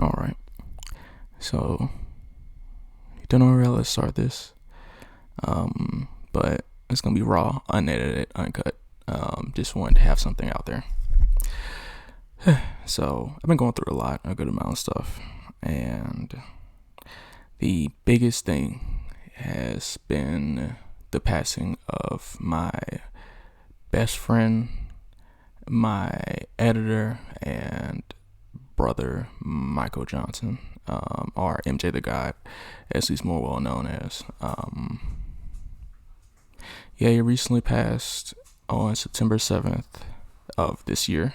All right. So, don't know where else to start this. But it's gonna be raw, unedited, uncut. Just wanted to have something out there. So I've been going through a good amount of stuff, and the biggest thing has been the passing of my best friend, my editor, and brother, Michael Johnson, or MJ the God, as he's more well known as. He recently passed on September 7th of this year,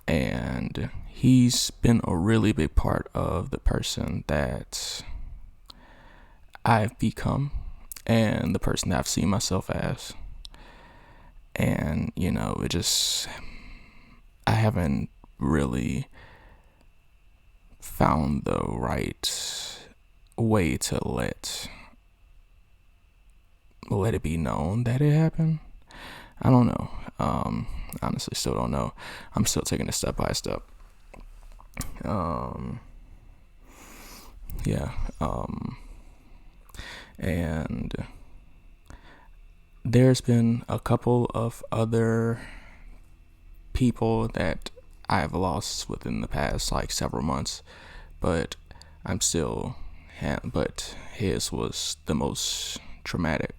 and he's been a really big part of the person that I've become and the person that I've seen myself as. And, I haven't really found the right way to let it be known that it happened. I don't know. Honestly, still don't know. I'm still taking it step by step. And there's been a couple of other people that I've lost within the past several months, but but his was the most traumatic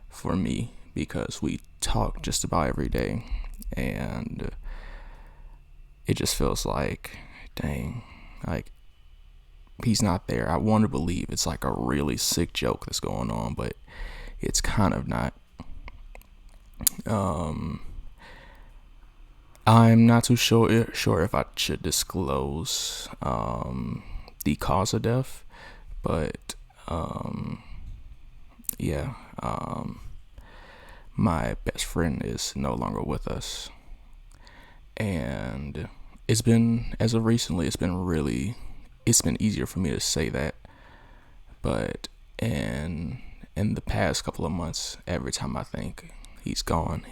for me because we talk just about every day, and it just feels like, dang, he's not there. I want to believe it's a really sick joke that's going on, but it's kind of not. I'm not too sure if I should disclose the cause of death, but my best friend is no longer with us, and as of recently, it's been easier for me to say that, but in the past couple of months, every time I think he's gone,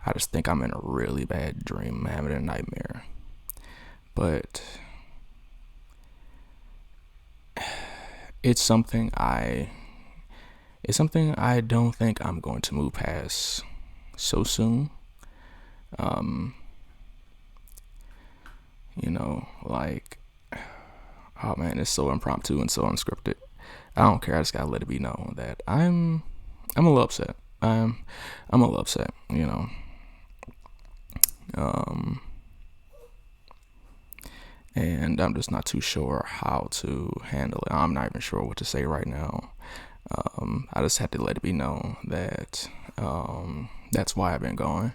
I just think I'm in a really bad dream, I'm having a nightmare. But it's something I don't think I'm going to move past so soon. Oh man, it's so impromptu and so unscripted. I don't care. I just gotta let it be known that I'm a little upset. I'm a little upset. And I'm just not too sure how to handle it. I'm not even sure what to say right now. I just had to let it be known that that's why I've been gone.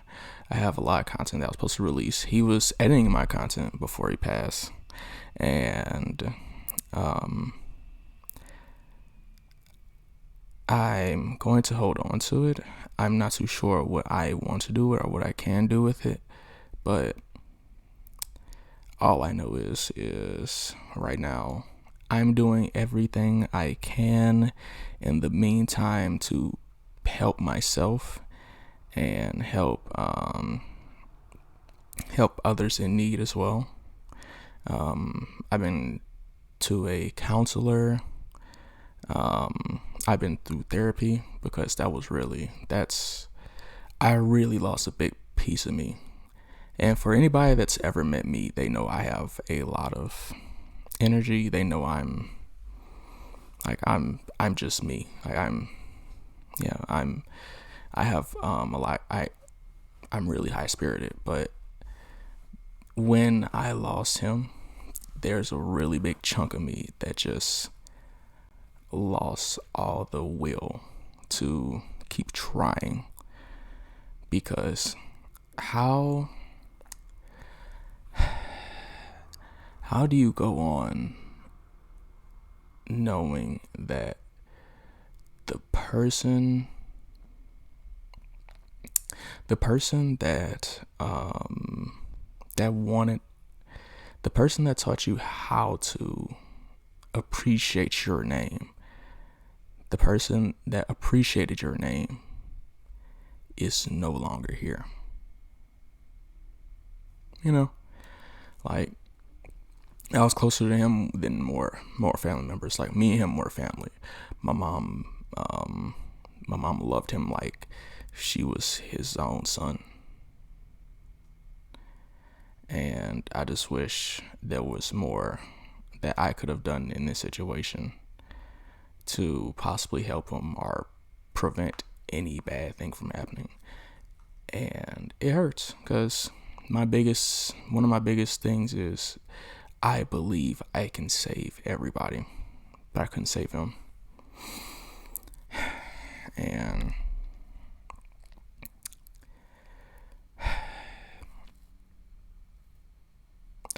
I have a lot of content that I was supposed to release. He was editing my content before he passed, and I'm going to hold on to it. I'm not too sure what I want to do or what I can do with it, but all I know is right now I'm doing everything I can in the meantime to help myself and help others in need as well. I've been to a counselor. I've been through therapy because I really lost a big piece of me. And for anybody that's ever met me, they know I have a lot of energy. They know I'm just me. I have a lot. I'm really high spirited, but when I lost him, there's a really big chunk of me that just lost all the will to keep trying, because how do you go on knowing that the person that wanted, the person that taught you how to appreciate your name, the person that appreciated your name is no longer here? I was closer to him than more family members. Like me and him were family. My mom, my mom loved him like she was his own son. And I just wish there was more that I could have done in this situation to possibly help him or prevent any bad thing from happening. And it hurts because one of my biggest things is I believe I can save everybody, but I couldn't save him. And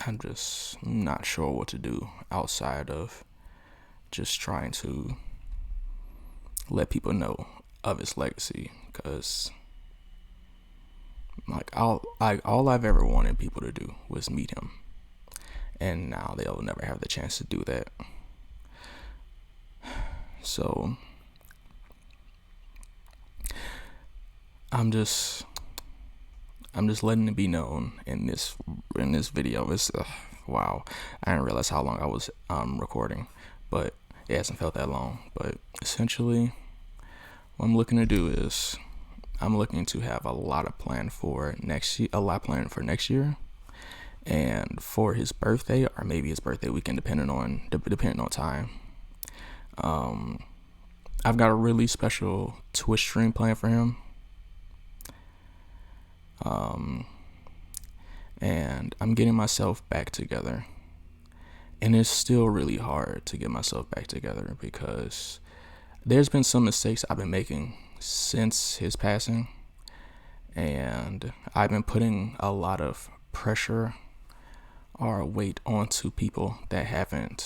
I'm just not sure what to do outside of just trying to let people know of his legacy, because like all I've ever wanted people to do was meet him, and now they'll never have the chance to do that. So I'm just letting it be known in this video. It's wow, I didn't realize how long I was recording, but it hasn't felt that long. But essentially, what I'm looking to do is I'm looking to have a lot planned for next year, and for his birthday or maybe his birthday weekend, depending on time. I've got a really special Twitch stream planned for him. And I'm getting myself back together. And it's still really hard to get myself back together because there's been some mistakes I've been making since his passing. And I've been putting a lot of pressure or weight onto people that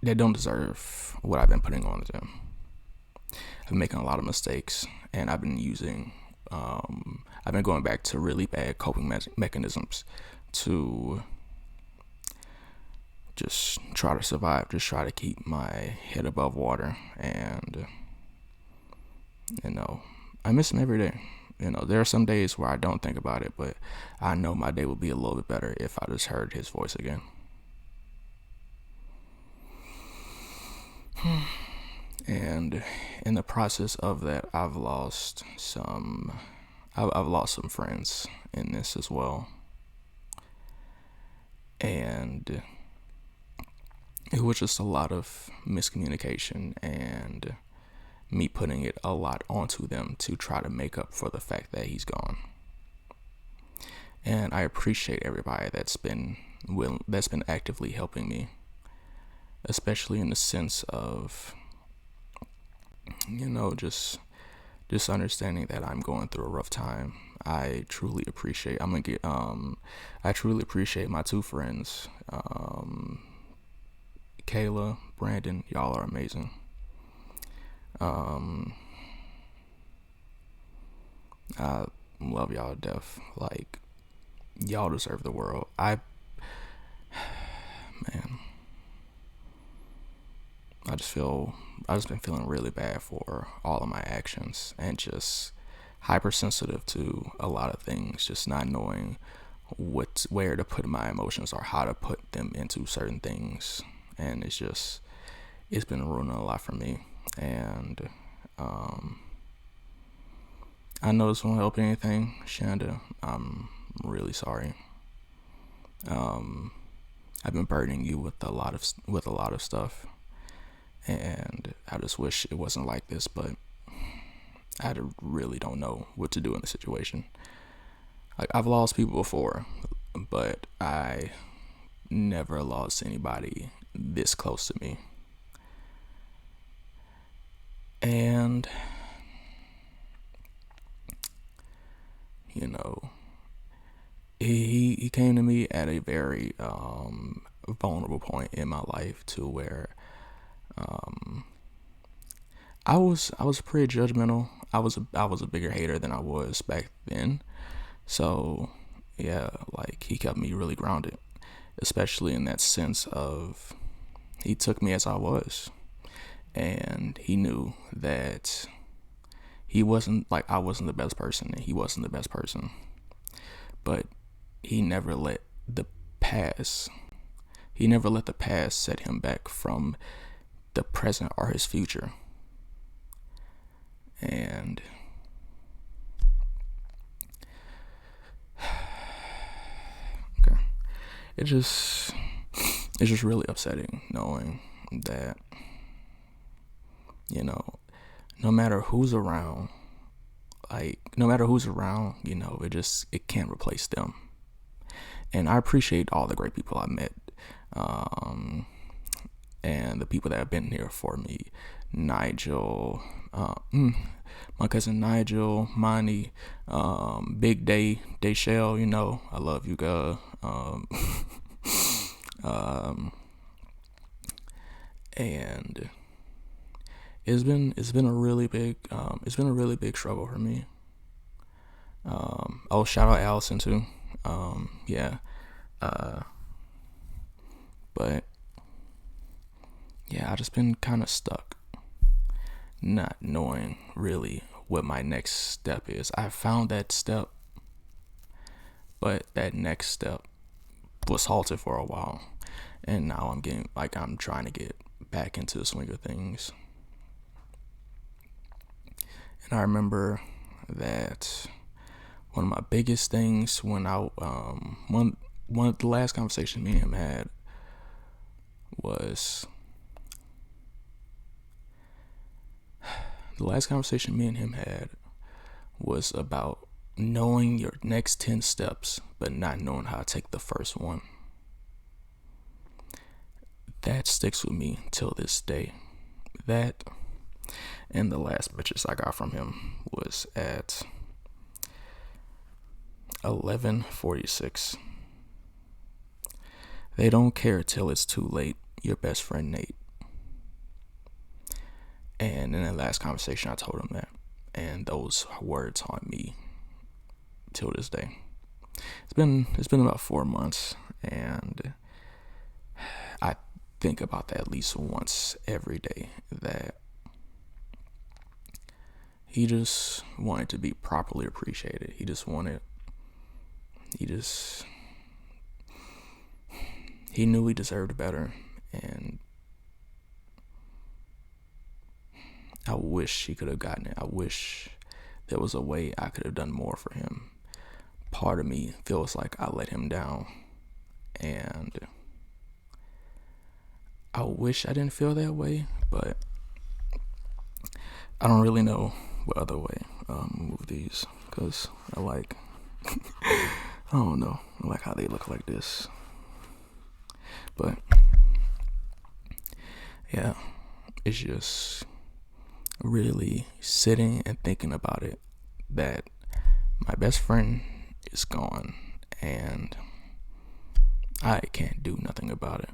don't deserve what I've been putting on them. I've been making a lot of mistakes, and I've been going back to really bad coping mechanisms to just try to survive, just try to keep my head above water. And I miss him every day. There are some days where I don't think about it, but I know my day would be a little bit better if I just heard his voice again. And in the process of that, I've lost some friends in this as well. And it was just a lot of miscommunication and me putting it a lot onto them to try to make up for the fact that he's gone. And I appreciate everybody that's been actively helping me, especially in the sense of just understanding that I'm going through a rough time. I truly appreciate my two friends, Kayla, Brandon. Y'all are amazing. I love y'all to death. Like, y'all deserve the world. I've just been feeling really bad for all of my actions and just hypersensitive to a lot of things, just not knowing where to put my emotions or how to put them into certain things. And it's been ruining a lot for me. And I know this won't help anything, Shanda. I'm really sorry. I've been burdening you with a lot of stuff, and I just wish it wasn't like this, but I really don't know what to do in the situation. Like, I've lost people before, but I never lost anybody this close to me. And he came to me at a very vulnerable point in my life, to where I was pretty judgmental. I was a bigger hater than I was back then. So yeah, like, he kept me really grounded, especially in that sense of he took me as I was, and he knew that He wasn't like I wasn't the best person, and he wasn't the best person. But he never let the past set him back from the present or his future. And okay, it's just really upsetting knowing that, you know, no matter who's around, it can't replace them. And I appreciate all the great people I met, and the people that have been here for me. Nigel, my cousin Nigel, Monty, Big Dayshell, I love you, guys. And it's been a really big struggle for me. Shout out Allison too. But yeah, I just been kind of stuck, not knowing really what my next step is. I found that step, but that next step was halted for a while, and now I'm trying to get back into the swing of things. And I remember that one of my biggest things when one of the last conversations me and him had was about knowing your next 10 steps but not knowing how to take the first one. That sticks with me till this day. That and the last message I got from him was at 11:46. They don't care till it's too late. Your best friend Nate. And in the last conversation I told him that, and those words haunt me till this day. It's been about 4 months, and I think about that at least once every day, that he just wanted to be properly appreciated. He knew he deserved better, and I wish he could have gotten it. I wish there was a way I could have done more for him. Part of me feels like I let him down, and I wish I didn't feel that way, but I don't really know what other way move these, because I don't know, I like how they look like this. But yeah, it's just really sitting and thinking about it, that my best friend is gone and I can't do nothing about it.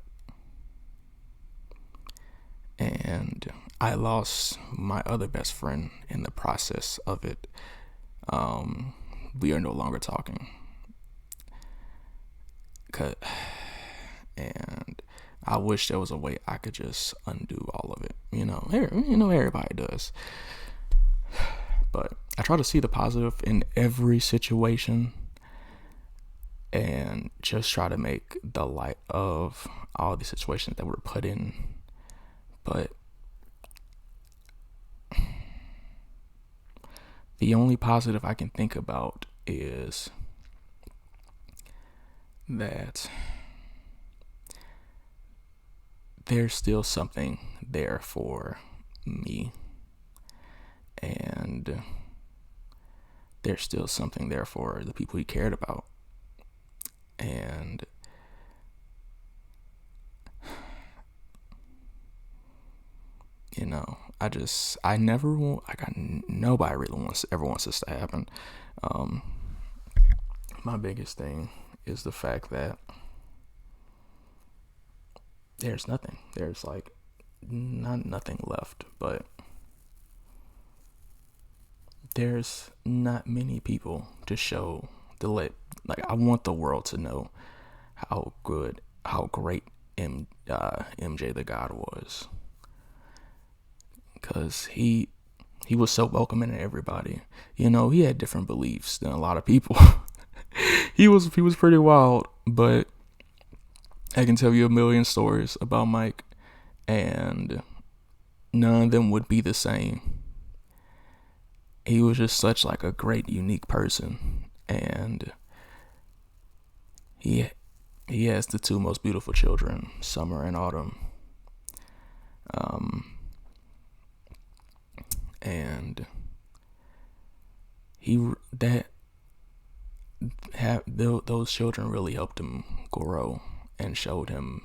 And I lost my other best friend in the process of it. We are no longer talking. And I wish there was a way I could just undo all of it. Everybody does. But I try to see the positive in every situation and just try to make the light of all the situations that we're put in. But the only positive I can think about is that there's still something there for me, and there's still something there for the people he cared about. And nobody really ever wants this to happen. My biggest thing is the fact that there's nothing. There's nothing left, but there's not many people I want the world to know how great MJ the God was. Because he he was so welcoming to everybody. You know, he had different beliefs than a lot of people. He was pretty wild, but I can tell you a million stories about Mike, and none of them would be the same. He was just such like a great, unique person, and he has the two most beautiful children, Summer and Autumn. And those children really helped him grow and showed him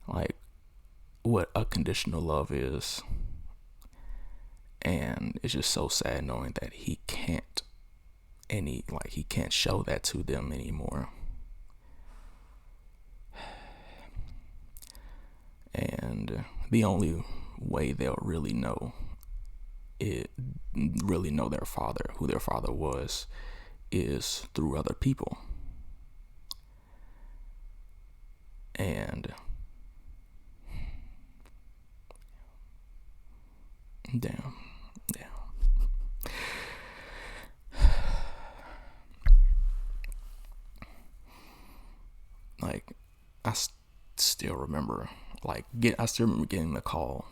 like what unconditional love is. And it's just so sad knowing that he can't show that to them anymore. And the only way they'll really know their father, who their father was, is through other people. And damn. Like, I still remember getting the call,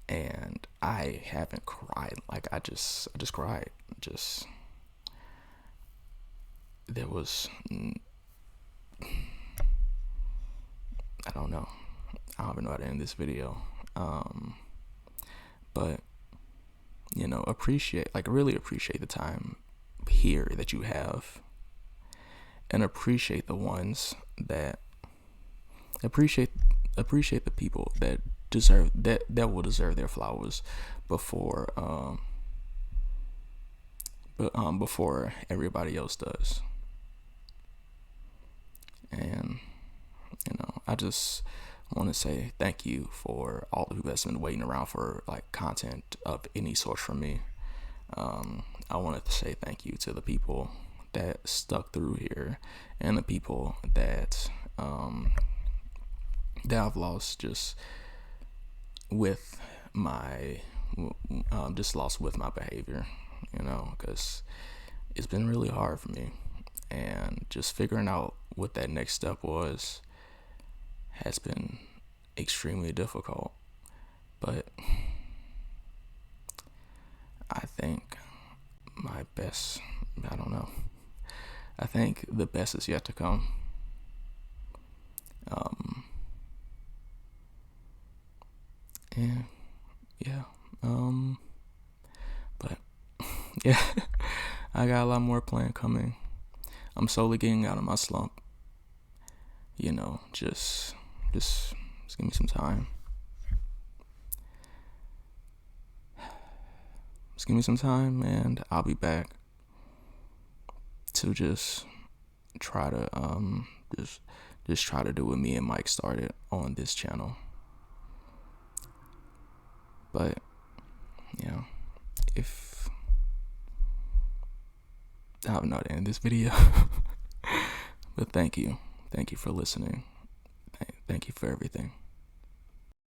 and I haven't cried. Like, I just cried. There was, I don't know. I don't even know how to end this video. But, you know, really appreciate the time here that you have, and appreciate the ones that appreciate the people that will deserve their flowers before everybody else does. And you know, I just want to say thank you for all the people that's been waiting around for like content of any sort from me. I wanted to say thank you to the people that stuck through here, and the people that I've lost just with my behavior, you know, because it's been really hard for me, and just figuring out what that next step was has been extremely difficult. But I think I think the best is yet to come. But yeah, I got a lot more planned coming. I'm slowly getting out of my slump. You know, just give me some time. Just give me some time, and I'll be back to just try to try to do what me and Mike started on this channel. But you know, if I don't know how to end this video. But thank you for listening. Thank you for everything.